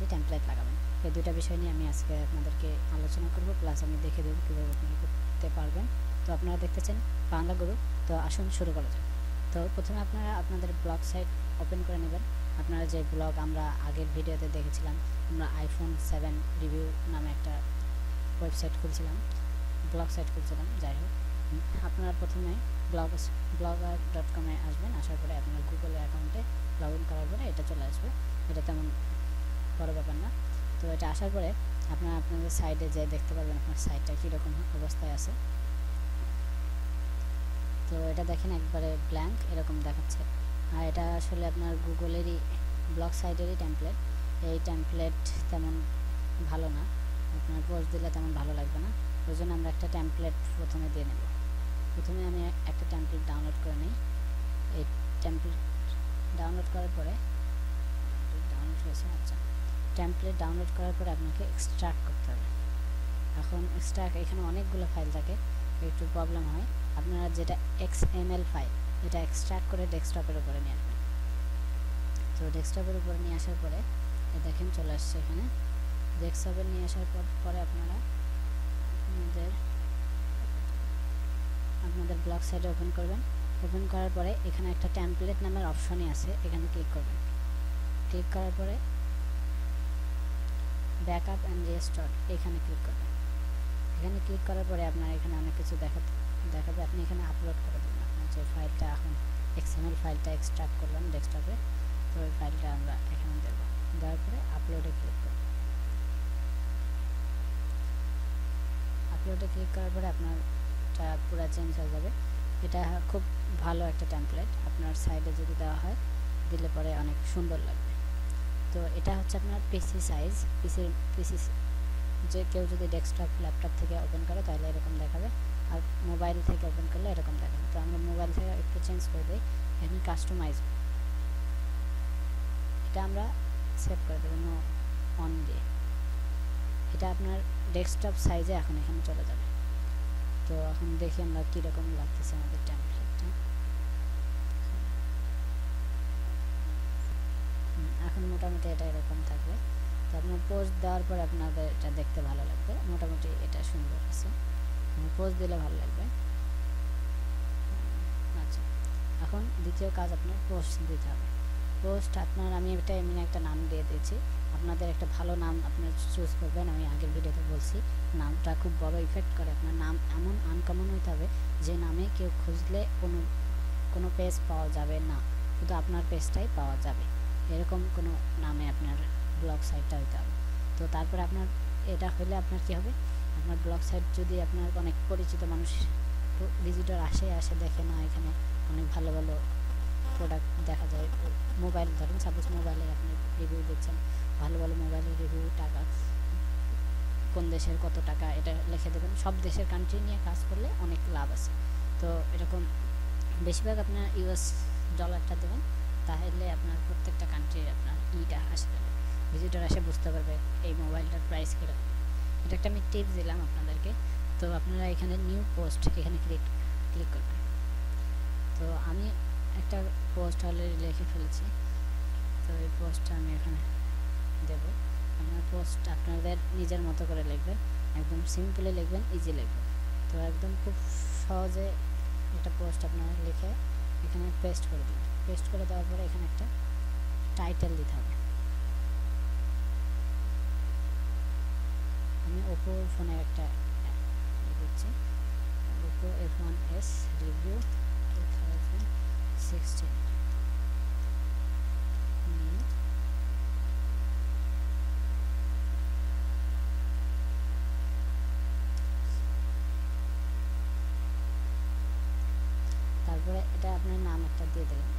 একটি টেমপ্লেট লাগাবেন। এই দুইটা বিষয় নিয়ে আমি আজকে আপনাদেরকে আলোচনা করব, প্লাস আমি দেখে দেবো কীভাবে আপনারা করতে পারবেন। তো আপনারা দেখতেছেন বাংলা গুরু। তো আসুন শুরু করা যাক। তো প্রথমে আপনারা আপনাদের ব্লগ সাইট ওপেন করে নেবেন। আপনারা যে ব্লগ আমরা আগের ভিডিওতে দেখেছিলাম, আমরা আইফোন 7 রিভিউ নামে একটা ওয়েবসাইট খুলছিলাম, ব্লগ সাইট খুলছিলাম। যাই হোক, আপনারা প্রথমে blogger.com-এ আসবেন। আসার পরে আপনার গুগল অ্যাকাউন্টে লগ ইন করার পরে এটা চলে আসবে। এটা তেমন বড় ব্যাপার না। তো এটা আসার পরে আপনারা আপনাদের সাইটে যে দেখতে পারবেন আপনার সাইটটা কীরকম অবস্থায় আছে। তো এটা দেখেন একবারে ব্ল্যাঙ্ক এরকম দেখাচ্ছে। আর এটা আসলে আপনার গুগলেরই ব্লগ সাইটেরই টেমপ্লেট। এই টেমপ্লেট তেমন ভালো না, আপনার পোস্ট দিলে তেমন ভালো লাগবে না। ওই জন্য আমরা একটা টেমপ্লেট প্রথমে দিয়ে নেব। প্রথমে আমি একটা টেমপ্লেট ডাউনলোড করে নিই। এই টেমপ্লেট ডাউনলোড করার পরে ডাউনলোড হয়েছে। আচ্ছা, টেমপ্লেট ডাউনলোড করার পরে আপনাকে এক্সট্রাক্ট করতে হবে। এখন এক্সট্রাক্ট এখানে অনেকগুলো ফাইল থাকে, একটু প্রবলেম হয়। আপনারা যেটা XML ফাইল, এটা এক্সট্রাক্ট করে ডেস্কটপের উপরে নিয়ে আসবেন। তো ডেস্কটপের উপরে নিয়ে আসার পরে দেখেন চলে আসছে এখানে। ডেস্কটপে নিয়ে আসার পরে আপনারা আপনাদের ব্লগ সাইটে ওপেন করবেন। ওপেন করার পরে এখানে একটা টেমপ্লেট নামের অপশনই আছে, এখানে ক্লিক করবেন। ক্লিক করার পরে ব্যাকআপ অ্যান্ড রিস্টোর এখানে ক্লিক করবেন। এখানে ক্লিক করার পরে আপনার এখানে অনেক কিছু দেখাবে। আপনি এখানে আপলোড করে দেবেন আপনার যে ফাইলটা, এখন XML ফাইলটা এক্সট্রাক্ট করলাম ডেস্কটপে। তো ওই ফাইলটা আমরা এখানে দেব। দেওয়ার পরে আপলোডে ক্লিক করব। আপলোডে ক্লিক করার পরে আপনারটা পুরো চেঞ্জ হয়ে যাবে। এটা খুব ভালো একটা টেমপ্লেট, আপনার সাইডে যদি দেওয়া হয়, দিলে পরে অনেক সুন্দর লাগবে। তো এটা হচ্ছে আপনার পিসি সাইজ। পিসি যে কেউ যদি ডেস্কটপ ল্যাপটপ থেকে ওপেন করে তাহলে এরকম দেখাবে, আর মোবাইল থেকে ওপেন করলে এরকম দেখাবে। তো আমরা মোবাইল থেকে একটু চেঞ্জ করে দিই। এখানে কাস্টমাইজ, এটা আমরা সেভ করে দেবো নো অন দিয়ে। এটা আপনার ডেস্কটপ সাইজে এখন এখানে চলে যাবে। তো এখন দেখি আমরা কীরকম লাগতেছে আমাদের টেমপ্লেটটা। এখন মোটামুটি এটা এরকম থাকবে। তো আপনার পোস্ট দেওয়ার পরে আপনাদের এটা দেখতে ভালো লাগবে। মোটামুটি এটা সুন্দর আছে, পোস্ট দিলে ভালো লাগবে। আচ্ছা, এখন দ্বিতীয় কাজ আপনার পোস্ট দিতে হবে। পোস্ট আপনার আমি এমনি একটা নাম দিয়ে দিয়েছি, আপনাদের একটা ভালো নাম আপনার চুজ করবেন। আমি আগের ভিডিওতে বলছি, নামটা খুব বড় ইফেক্ট করে। আপনার নাম এমন আনকমন হইতে হবে যে নামে কেউ খুঁজলে কোনো পেজ পাওয়া যাবে না, শুধু আপনার পেজটাই পাওয়া যাবে, এরকম কোনো নামে আপনার ব্লগ সাইটটা হইতে হবে। তো তারপরে আপনার এটা হলে আপনার কী হবে, আপনার ব্লগ সাইট যদি আপনার অনেক পরিচিত মানুষ ভিজিটর আসে দেখে না, এখানে অনেক ভালো ভালো প্রোডাক্ট দেখা যায়। মোবাইল ধরেন, সাপোজ মোবাইলের আপনি রিভিউ দিচ্ছেন, ভালো ভালো মোবাইলের রিভিউ, টাকা কোন দেশের কত টাকা, এটা লিখে দেবেন। সব দেশের কান্ট্রি নিয়ে কাজ করলে অনেক লাভ আছে। তো এরকম বেশিরভাগ আপনার US ডলারটা দেবেন, তাহলে আপনার প্রত্যেকটা কান্ট্রির আপনার ইটা আসে যাবে, ভিজিটর আসে বুঝতে পারবে এই মোবাইলটার প্রাইস কীরকম। এটা একটা আমি টিপস দিলাম আপনাদেরকে। তো আপনারা এখানে নিউ পোস্ট এখানে ক্লিক করবেন। তো আমি একটা পোস্ট অলরেডি লিখে ফেলেছি, তো এই পোস্টটা আমি এখানে দেব। আপনার পোস্ট আপনাদের নিজের মতো করে লিখবেন, একদম সিম্পলি লিখবেন, ইজি লিখবেন। তো একদম খুব সহজে একটা পোস্ট আপনারা লিখে এখানে পেস্ট করে দিন। পেস্ট করে দেওয়ার পরে এখানে একটা টাইটেল দিতে হবে। আমি ওপো ফোনের একটা দিচ্ছি, ওপো F1s রিভিউ 2016 নিয়ে। তারপরে এটা আপনার নাম একটা দিয়ে দেবেন।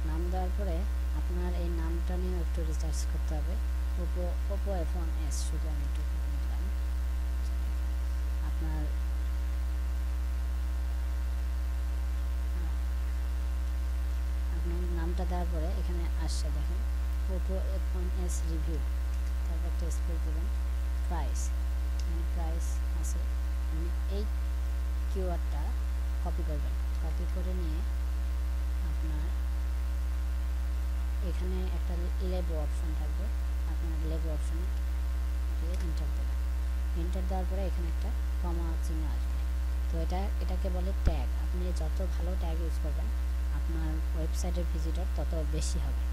নাম দেওয়ার পরে আপনার এই নামটা নিয়ে একটু রিসার্চ করতে হবে। ওপো F1s শুধু আমি একটু দিলাম। আপনার নামটা দেওয়ার পরে এখানে আসছে দেখেন ওপো F1s রিভিউ, তারপর একটা স্পেস দেবেন। প্রাইস, প্রাইস আছে, এই কিওয়ার্ডটা কপি করবেন। কপি করে নিয়ে আপনার এখানে একটা লেবো অপশন থাকবে, আপনার লেবু অপশনে দিয়ে এন্টার দেবেন। এন্টার দেওয়ার পরে এখানে একটা কমা চিহ্ন আসবে। তো এটাকে বলে ট্যাগ। আপনি যত ভালো ট্যাগ ইউজ করবেন আপনার ওয়েবসাইটের ভিজিটর তত বেশি হবে।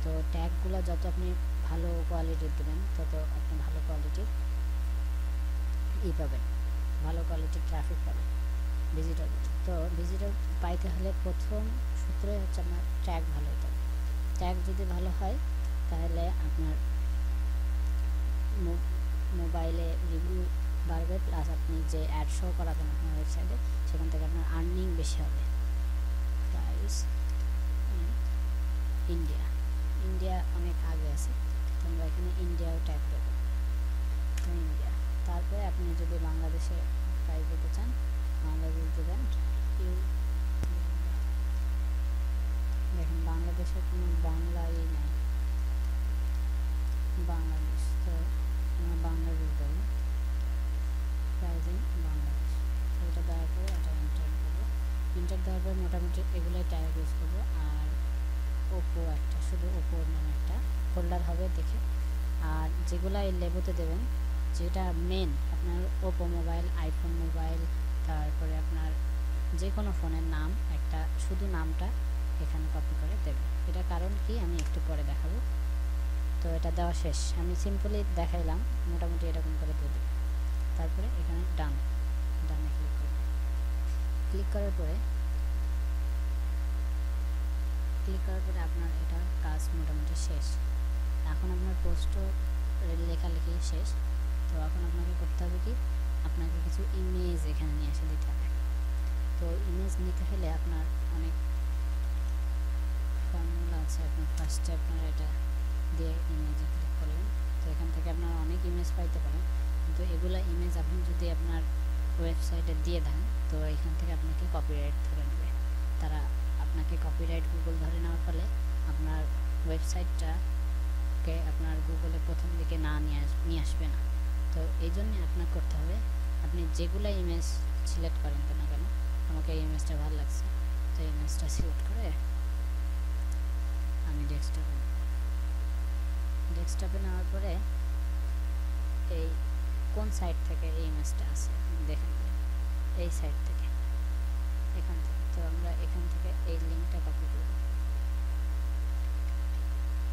তো ট্যাগগুলো যত আপনি ভালো কোয়ালিটির দেবেন তত আপনি ভালো কোয়ালিটির পাবেন, ভালো কোয়ালিটির ট্রাফিক পাবেন, ভিজিটর পাবেন। তো ভিজিটর পাইতে হলে প্রথম সূত্রই হচ্ছে আপনার ট্যাগ ভালো হতে হবে। ট্যাগ যদি ভালো হয় তাহলে আপনার মোবাইলে রিভিউ বাড়বে, প্লাস আপনি যে অ্যাড শো করাবেন আপনার ওয়েবসাইটে সেখান থেকে আপনার আর্নিং বেশি হবে। প্রাইস ইন্ডিয়া, ইন্ডিয়া অনেক আগে আছে, তো আমরা এখানে ইন্ডিয়াও ট্যাগ দেবো, ইন্ডিয়া। তারপরে আপনি যদি বাংলাদেশে প্রাইস দিতে চান বাংলাদেশ দেবেন। দেখেন বাংলাদেশের কোনো বাংলাই নাই, বাংলাদেশ, তো আমরা বাংলাদেশ দেবো, প্রাইজিং বাংলাদেশ। তো এটা দেওয়ার পরে এটা এন্টার করবো। এন্টার দেওয়ার পরে মোটামুটি এগুলোই ট্যাগ ইউজ করবো। আর ওপো একটা, শুধু ওপো নামে একটা ফোল্ডার হবে দেখে। আর যেগুলো এই লেবুতে দেবেন, যেটা মেন আপনার ওপো মোবাইল, আইফোন মোবাইল, তারপরে আপনার যে কোনো ফোনের নাম একটা, শুধু নামটা এখানে কপি করে দেবেন। এটা কারণ কি আমি একটু পরে দেখাবো। তো এটা দেওয়া শেষ, আমি সিম্পলি দেখাইলাম, মোটামুটি এরকম করে দিয়ে দেবেন। তারপরে এখানে ডানে ক্লিক করবেন। ক্লিক করার পরে আপনার এটা কাজ মোটামুটি শেষ। এখন আপনার পোস্টও লেখালেখি শেষ। তো এখন আপনাকে করতে হবে কি, আপনাকে কিছু ইমেজ এখানে নিয়ে এসে দিতে হবে। তো ইমেজ নিতে হলে আপনার অনেক ফর্মুলা আছে। আপনার ফার্স্টে আপনার এটা দিয়ে ইমেজে ক্লিক করলেন, তো এখান থেকে আপনারা অনেক ইমেজ পাইতে পারেন। কিন্তু এগুলা ইমেজ আপনি যদি আপনার ওয়েবসাইটে দিয়ে দেন তো এখান থেকে আপনাকে কপিরাইট ধরে নেবে। তারা আপনাকে কপিরাইট গুগল ধরে নেওয়ার ফলে আপনার ওয়েবসাইটটাকে আপনার গুগলে প্রথম দিকে নিয়ে আসবে না। তো এই জন্যে আপনার করতে হবে, আপনি যেগুলো ইমেজ সিলেক্ট করেন না কেন, আমাকে এই ইমেজটা ভালো লাগছে, তো এই ইমেজটা সিলেক্ট করে আমি ডেস্কটপে নেওয়ার পরে এই কোন সাইট থেকে এই ইমেজটা আছে দেখেন, এই সাইট থেকে, এখান থেকে। তো আমরা এখান থেকে এই লিঙ্কটা কপি করব।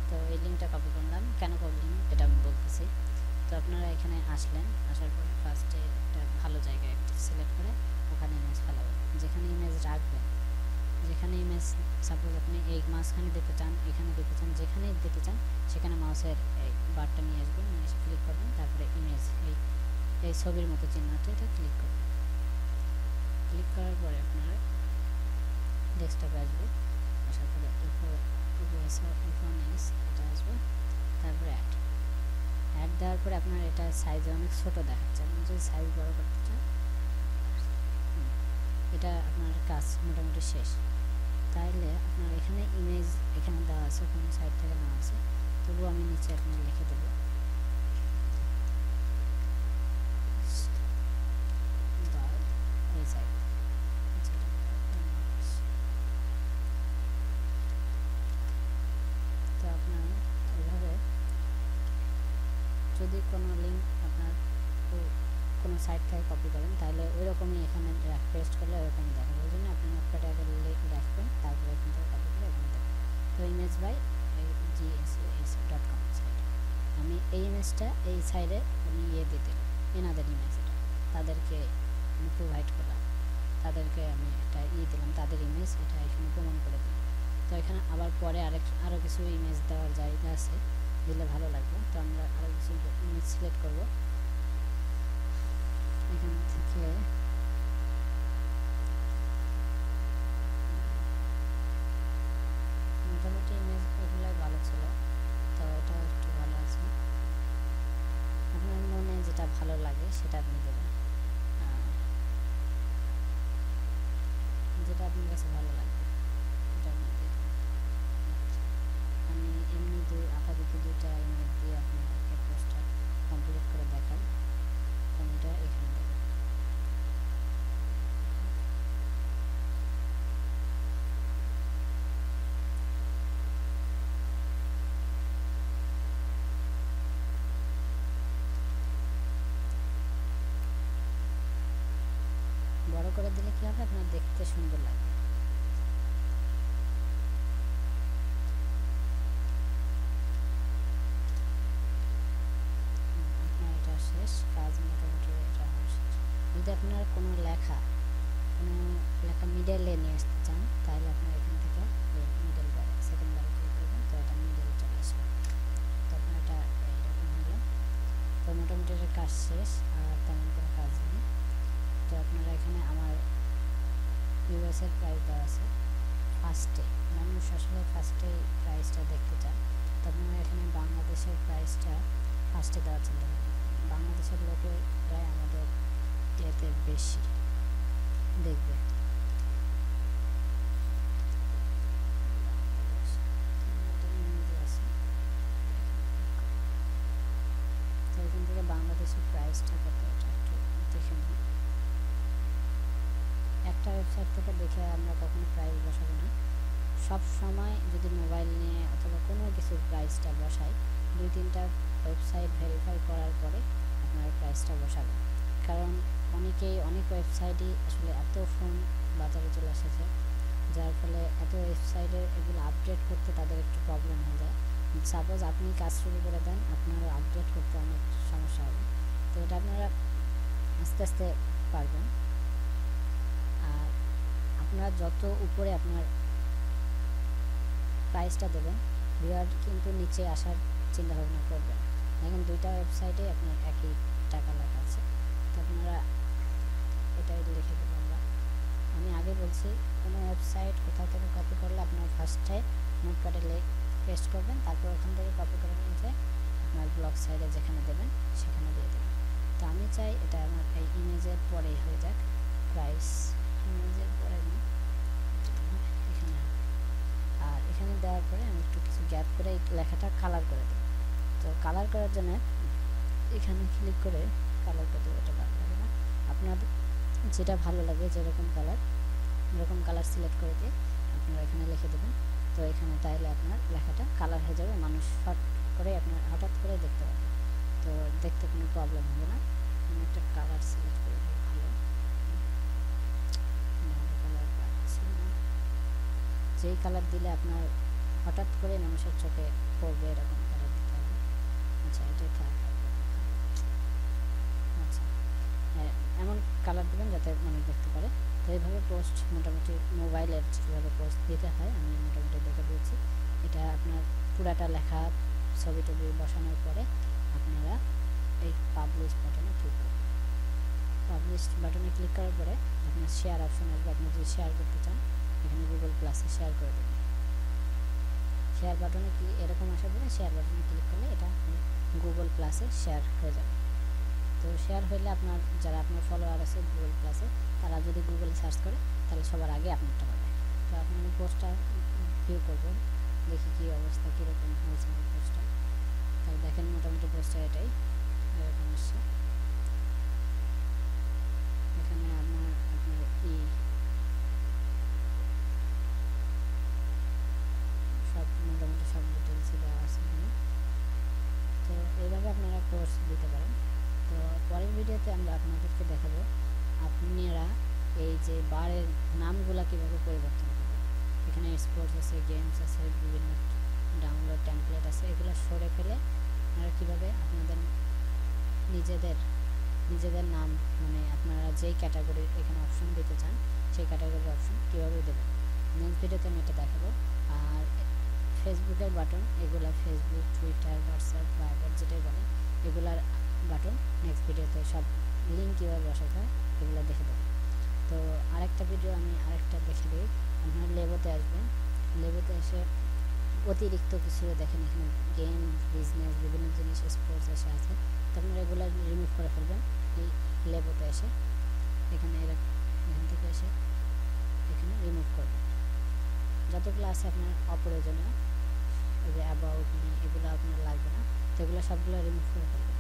তো এই লিঙ্কটা কপি করলাম, কেন করলাম এটা আমি বলতেছি। তো আপনারা এখানে আসলেন, আসার পরে ফার্স্টে একটা ভালো জায়গায় একটা সিলেক্ট করে ওখানে ইমেজ ফেলাবেন। যেখানে ইমেজ রাখবেন, যেখানে ইমেজ সাপোজ আপনি এই মাঝখানে দিতে চান, এখানে দিতে চান, যেখানে দিতে চান সেখানে মাউসের এই বারটা নিয়ে আসবেন, নিয়ে এসে ক্লিক করবেন। তারপরে ইমেজ এই ছবির মতো চিহ্নটা এটা ক্লিক করবেন। ক্লিক করার পরে আপনার ডেস্কটপে আসবে, আসার পরে এটা আসবে। তারপরে অ্যাড দেওয়ার পরে আপনার এটা সাইজে অনেক ছোট দেখাচ্ছে, আপনি যদি সাইজ বড় করতে চান এটা আপনার কাজ মোটামুটি শেষ। তাহলে আপনার এখানে ইমেজ এখানে দেওয়া আছে, কোনো সাইট থেকে নেওয়া আছে, তবুও আমি নিচে আপনার লিখে দেবো এই সাইট। তো আপনার এইভাবে যদি কোনো লিঙ্ক আপনার কোনো সাইট থেকে কপি করেন তাহলে ওই রকমই এখানে পেস্ট করলে ওইরকমই দেখাবে। ওই জন্য আপনি নোটপ্যাডে আগে রাখবেন, তারপরে এখান থেকে কপি করে এখানে দেবেন। তো ইমেজ বাই gsas.com সাইট, আমি এই ইমেজটা এই সাইডে আমি দিয়ে দিলাম, এনাদের ইমেজ, এটা তাদেরকে আমি প্রোভাইড করলাম, তাদেরকে আমি এটা দিলাম, তাদের ইমেজ এটা এখানে প্রমাণ করে দিলাম। তো এখানে আবার পরে আরও কিছু ইমেজ দেওয়ার জায়গা আছে, দিলে ভালো লাগবে। তো আমরা আরও কিছু ইমেজ সিলেক্ট করব এখান থেকে। মোটামুটি ইমেজ এগুলোই ভালো ছিল, তো এটা একটু ভালো আছে। আপনার মনে যেটা ভালো লাগে সেটা আপনি দেবেন, যেটা আপনার কাছে ভালো লাগবে সেটা আপনি দেবেন। আমি এমনি আপাতত দুইটা ইমেজ দিয়ে আপনাকে পোস্টটা কমপ্লিট করে দেখাই। আমি এটা এখানে দেবো। করে দিলে কি হবে, আপনার দেখতে সুন্দর লাগবে। আপনার এটা শেষ কাজ, মোটামুটি এটা শেষ। যদি আপনার কোনো লেখা মিডলে নিয়ে আসতে চান, তাহলে আপনার এখান থেকে মিডল বারে সেকেন্ড বারে ক্লিক করবেন, তো এটা মিডলে চলে আসবে। তো আপনার এটা এইরকম হলো। তো মোটামুটি এটা কাজ শেষ, আর তেমন কোনো কাজ নেই। তো আপনারা এখানে আমার ইউএসের প্রাইস দেওয়া আছে ফার্স্টে, মানুষ আসলে ফার্স্টেই প্রাইসটা দেখতে চান। তো আপনারা এখানে বাংলাদেশের প্রাইসটা ফার্স্টে দেওয়ার চিন্তা করবেন। বাংলাদেশের লোকেরাই আমাদের এতে বেশি দেখবে। তো এখান থেকে বাংলাদেশের প্রাইসটা কত এটা একটু দেখে নিই। একটা ওয়েবসাইট থেকে দেখে আমরা কখনো প্রাইস বসাবো না। সব সময় যদি মোবাইল নিয়ে অথবা কোনো কিছুর প্রাইসটা বসাই, 2-3টা ওয়েবসাইট ভেরিফাই করার পরে আপনার প্রাইসটা বসাবেন। কারণ অনেক ওয়েবসাইটই আসলে এত ফোন বাজারে চলে এসেছে, যার ফলে এত ওয়েবসাইটের এগুলো আপডেট করতে তাদের একটু প্রবলেম হয়ে যায়। সাপোজ আপনি কাজ শুরু করে দেন, আপনার আপডেট করতে অনেক সমস্যা হবে। তো এটা আপনারা আস্তে আস্তে পারবেন। আর আপনারা যত উপরে আপনার প্রাইসটা দেবেন, ভিউয়ার কিন্তু নিচে আসার চিন্তা ভাবনা করবেন। দেখেন 2টা ওয়েবসাইটে আপনার একই টাকা লেখা আছে। তো আপনারা এটাই লিখে দেবেন। আমি আগে বলছি, কোনো ওয়েবসাইট কোথাও থেকে কপি করলে আপনার ফার্স্টে নোটপ্যাডে পেস্ট করবেন, তারপর ওখান থেকে কপি করে নিয়ে যেয়ে আপনার ব্লগ সাইডে যেখানে দেবেন সেখানে দিয়ে দেবেন। তো আমি চাই এটা আমার এই ইমেজের পরেই হয়ে যাক, প্রাইস ইমেজের পরে না, এখানে। আর এখানে দেওয়ার পরে আমি একটু কিছু গ্যাপ করে এই লেখাটা কালার করে দেব। তো কালার করার জন্য এখানে ক্লিক করে কালার করে দেবো। এটা ভালো লাগে না, আপনাদের যেটা ভালো লাগে যেরকম কালার সিলেক্ট করে দিয়ে আপনারা এখানে লিখে দেবেন। তো এখানে তাইলে আপনার লেখাটা কালার হয়ে যাবে, মানুষ হঠাৎ করে দেখতে পাবে, তো দেখতে কোনো প্রবলেম হবে না। আমি একটা কালার সিলেক্ট করে দিই, ভালো কালার পাচ্ছি না। যেই কালার দিলে আপনার হঠাৎ করে মানুষের চোখে পড়বে এরকম কালার দিতে হবে। আচ্ছা, এটাই থাক। আচ্ছা, এমন কালার দেবেন যাতে মানুষ দেখতে পারে। তো এইভাবে পোস্ট মোটামুটি মোবাইলের কীভাবে পোস্ট দিতে হয় আমি মোটামুটি দেখে দিয়েছি। এটা আপনার পুরাটা লেখা ছবি টবি বসানোর পরে আপনারা এই পাবলিশ বাটনে ক্লিক করবেন। পাবলিশ বাটনে ক্লিক করার পরে আপনার শেয়ার অপশন আসবে। আপনি যদি শেয়ার করতে চান, এখানে গুগল প্লাসে শেয়ার করে দেবেন। শেয়ার বাটনে কি এরকম আসার পরে শেয়ার বাটনে ক্লিক করলে এটা গুগল প্লাসে শেয়ার হয়ে যাবে। তো শেয়ার হইলে যারা আপনার ফলোয়ার আছে গুগল প্লাসে, তারা যদি গুগলে সার্চ করে তাহলে সবার আগে আপনারটা পাবে। তো এখন আমি পোস্টটা ভিউ করবো, দেখি কী অবস্থা, কীরকম হয়েছে আমার পোস্টটা। তাহলে দেখেন মোটামুটি পোস্টটা এটাই এরকম আসছে। এখানে আপনার সব মোটামুটি সব ডিটেলসই দেওয়া আছে এখানে। তো এইভাবে আপনারা পোস্ট দিতে পারেন। তো পরের ভিডিওতে আমরা আপনাদেরকে দেখাবো আপনারা এই যে বারের নামগুলা কীভাবে পরিবর্তন করবেন। এখানে স্পোর্টস আছে, গেমস আছে, বিভিন্ন ডাউনলোড টেমপ্লেট আছে, এগুলো সরে ফেলে আপনারা কীভাবে আপনাদের নিজেদের নাম, মানে আপনারা যেই ক্যাটাগরির এখানে অপশন দিতে চান সেই ক্যাটাগরির অপশন কীভাবে দেবেন নেক্সট ভিডিওতে আমি এটা দেখাবো। আর ফেসবুকের বাটন, এগুলা ফেসবুক, টুইটার, হোয়াটসঅ্যাপ, ভাইবার যেটাই বলেন, এগুলার বাটন নেক্সট ভিডিওতে সব লিঙ্ক কীভাবে বসাতে হয় এগুলো দেখে দেবো। তো আরেকটা ভিডিও আমি আরেকটা দেখে দিই। আপনার লেবোতে আসবেন, লেবোতে এসে অতিরিক্ত কিছু দেখেন এখানে গেম, বিজনেস, বিভিন্ন জিনিস, স্পোর্টস এসে আছে। তো আপনারা এগুলো রিমুভ করে ফেলবেন এই লেবোতে এসে। এখান থেকে এসে এখানে রিমুভ করবেন যতগুলো আছে আপনার অপ্রয়োজনীয়, ওই যে অ্যাবাউট মি, এগুলো আপনার লাগবে না। তো এগুলো সবগুলো রিমুভ করে ফেলবেন।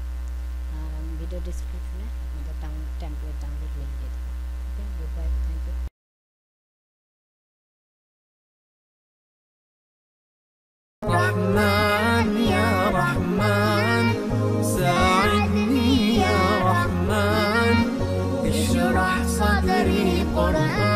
আর আমি ভিডিও ডিসক্রিপশনে আপনাদের টেমপ্লেট ডাউনলোড লিঙ্ক দিয়ে দেবো। Okay, good bye, thank you. رحمن يا رحمن ساعدني يا رحمن اشرح صدري Quran